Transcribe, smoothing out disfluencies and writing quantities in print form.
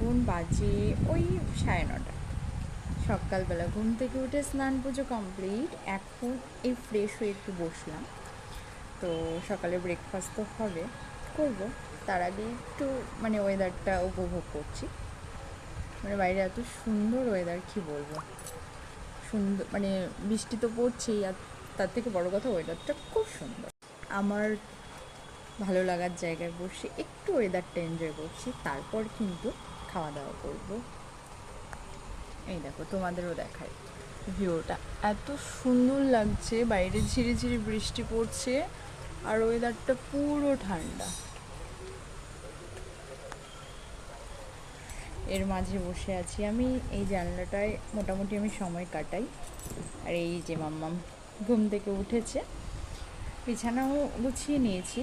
এখন বাজে ওই 9:30। সকালবেলা ঘুম থেকে উঠে স্নান পুজো কমপ্লিট, এখন এই ফ্রেশ হয়ে একটু বসলাম। তো সকালে ব্রেকফাস্ট তো হবে, করব। তার আগে একটু মানে ওয়েদারটা উপভোগ করছি। মানে বাইরে এত সুন্দর ওয়েদার, কি বলবো, সুন্দর মানে বৃষ্টি তো পড়ছেই, আর তার থেকে বড় কথা ওয়েদারটা খুব সুন্দর। আমার ভালো লাগার জায়গায় বসে একটু ওয়েদারটা এনজয় করছি, তারপর কিন্তু খাওয়া দাওয়া করব। এই দেখো, তোমাদেরও দেখায় ভিউটা, এত সুন্দর লাগছে, বাইরে ঝিরি ঝিরি বৃষ্টি পড়ছে আর ওয়েদারটা পুরো ঠান্ডা। এর মাঝে বসে আছি আমি, এই জানলাটায় মোটামুটি আমি সময় কাটাই। আর এই যে মাম্মাম ঘুম থেকে উঠেছে, বিছানাও গুছিয়ে নিয়েছি,